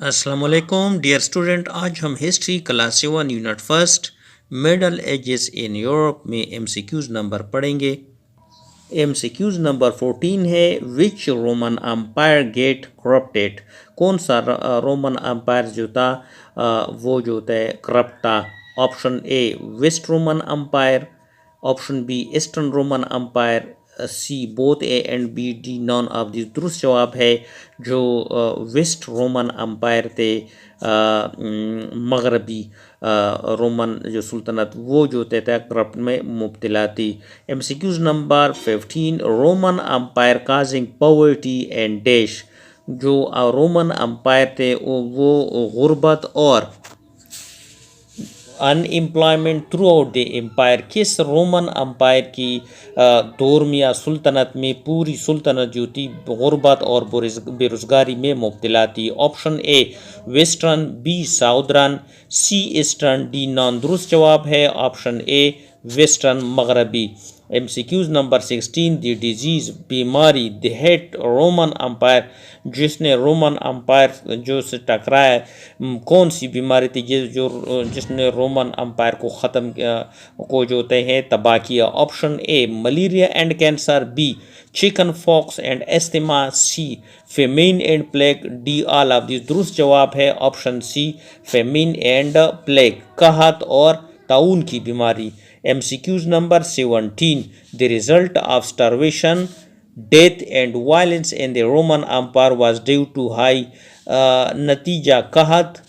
अस्सलाम वालेकुम dear student. आज हम history class 7 unit first middle ages in Europe में एमसीक्यूज नंबर पढ़ेंगे। एमसीक्यूज नंबर 14 है, which Roman empire get corrupted. कौन सा रोमन अम्पायर जो था वो जो है करप्ट था। Option A west Roman empire, option B eastern Roman empire, C both A and B, D none of this. दुरुस्त जवाब है जो वेस्ट रोमन अम्पायर थे, मगरबी रोमन जो सुल्तनत वो जो थे करप्ट में मुब्तला थी। MCQs number 15, Roman empire causing poverty and dash. जो रोमन अम्पायर थे वो गुर्बत और unemployment throughout the empire. किस रोमन अम्पायर की दौर में या सुल्तनत में पूरी सुल्तनत जो थी गुर्बत और बेरोज़गारी में मुब्तला थी। Option A western, B southern, C eastern, D none. दुरुस्त जवाब है ऑप्शन ए वेस्टर्न, मगरबी। एमसीक्यूज नंबर 16, द डिजीज़ बीमारी द हेट रोमन अम्पायर। जिसने रोमन अम्पायर जो से टकराया, कौन सी बीमारी थी जिसने रोमन अम्पायर को ख़त्म को जो है तबाह किया। Option A malaria and cancer, B chicken pox and asthma, C famine and plague, D all of this. दुरुस्त जवाब है option C famine and plague, कहत और ताउन की बीमारी। MCQs number 17, the result of starvation death and violence in the Roman empire was due to high. नतीजा कहत,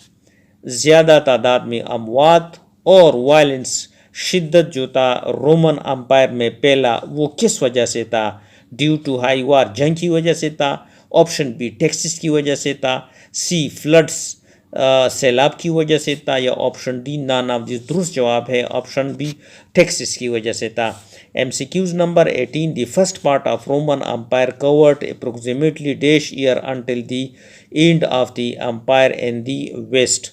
ज़्यादा तादाद में अमवात और वायलेंस शिद्दत जो था रोमन अम्पायर में पहला वो किस वजह से था। ड्यू टू हाई वार, जंग की वजह से था। ऑप्शन बी टैक्सेस की वजह से था, सी फ्लड्स सैलाब की वजह से था, या option D none of this. दुरुस्त जवाब है ऑप्शन बी टैक्सेस की वजह से था। MCQs number 18, the first part of Roman empire covered approximately dash year until the end of the empire in the west.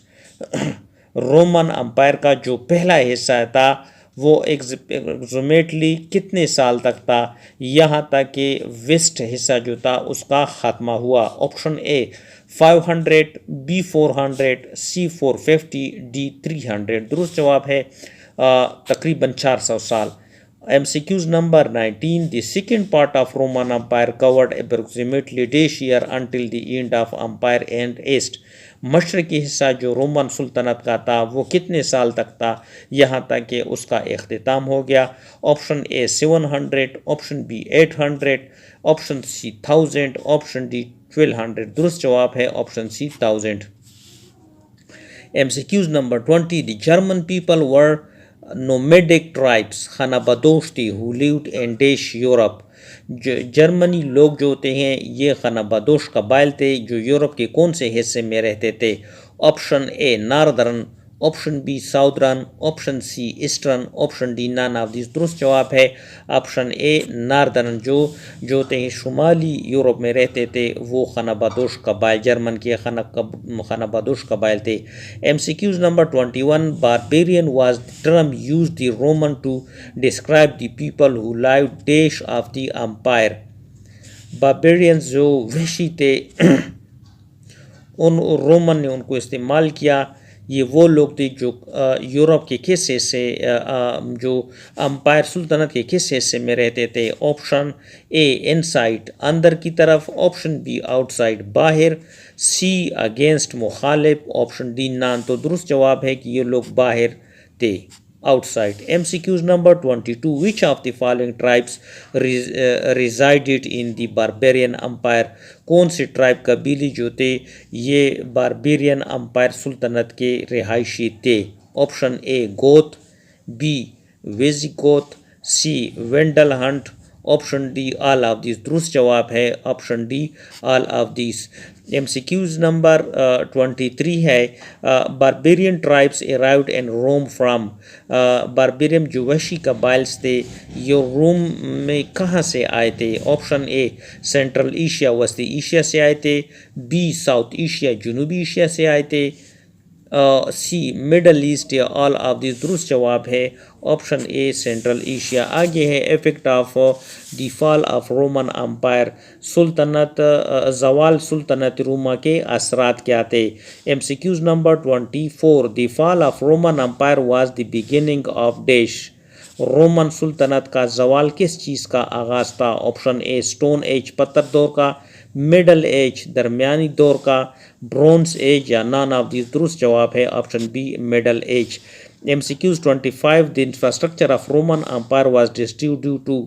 Roman empire का जो पहला हिस्सा था वो एग्जैक्टली कितने साल तक था, यहाँ तक कि वेस्ट हिस्सा जो था उसका ख़त्मा हुआ। Option A 500, B 400, C 450, D 300। दुरुस्त जवाब है तकरीबन 400 साल। MCQs number 19, the second part of Roman Empire covered approximately dash year until the end of Empire and East। मशरकी हिस्सा जो रोमन सुल्तनत का था वो कितने साल तक था, यहाँ तक कि उसका इख्तिताम हो गया। Option A 700, option B 800, option C 1000, option D 1200। दुरुस्त जवाब है option C 1000। MCQs number 20, the German people were nomadic tribes खानाबदोश थे who lived in देश यूरोप। जर्मनी लोग जो होते हैं ये खानाबदोश कबाइल थे जो यूरोप के कौन से हिस्से में रहते थे। Option A northern, option B southern, option C eastern, option D none of this. दुरुस्त जवाब है ऑप्शन ए नार्दर्न। जो थे शुमाली यूरोप में रहते थे वो खानाबदोश कबाइल, जर्मन के खानाबदोश कबाइल थे। MCQs number 21, barbarian was the term used the Roman to describe the people who lived dash of the empire। Barbarians जो वहशी थे उन रोमन ने उनको इस्तेमाल किया। ये वो लोग थे जो यूरोप के किस हिस्से जो अम्पायर सुल्तनत के किस हिस्से में रहते थे। ऑप्शन ए इनसाइड अंदर की तरफ, ऑप्शन बी आउटसाइड बाहर, सी अगेंस्ट मुखालिफ, ऑप्शन डी नॉन। तो दुरुस्त जवाब है कि ये लोग बाहर थे, outside। MCQs number 22, which of the following tribes resided in the barbarian empire। कौन से ट्राइब कबीले जो थे ये बारबेरियन अम्पायर सुल्तनत के रिहायशी थे। Option A Goth, B Visigoth, C Vandal Hun, option D all of this. दुरुस्त जवाब है option D all of this. MCQs number 23 है, barbarian tribes arrived in Rome from. Barbarian जो वहशी कबाइल्स थे ये रोम में कहाँ से आए थे। ऑप्शन ए सेंट्रल एशिया वस्ती एशिया से आए थे, बी साउथ एशिया जनूबी एशिया से आए थे, सी मिडल ईस्ट या ऑल ऑफ दिस दुरुस्त जवाब है ऑप्शन ए सेंट्रल एशिया। आगे है effect of the fall of Roman empire, सुल्तनत जवाल सुल्तनत रोमा के असरात क्या थे। MCQs number 24, the fall of Roman empire was the beginning of dash, रोमन सुल्तनत का जवाल किस चीज़ का आगाज़ था। ऑप्शन ए स्टोन एज पत्थर दौर का, मिडल एज दरमियानी दौर का, ब्रोंज एज या नॉन ऑफ दिस दुरुस्त जवाब है option B middle age. MCQs 25, the infrastructure of Roman empire was destroyed due to,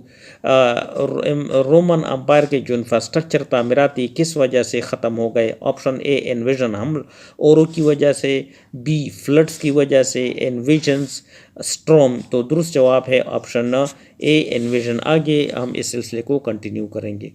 Roman empire के जो इंफ्रास्ट्रक्चर तामीराती किस वजह से ख़त्म हो गए। ऑप्शन ए इन्वेजन हमल औरों की वजह से, बी फ्लड्स की वजह से, इन्वेजन्स स्ट्रॉम। तो दुरुस्त जवाब है ऑप्शन ए इन्वेजन। आगे हम इस सिलसिले को कंटिन्यू करेंगे।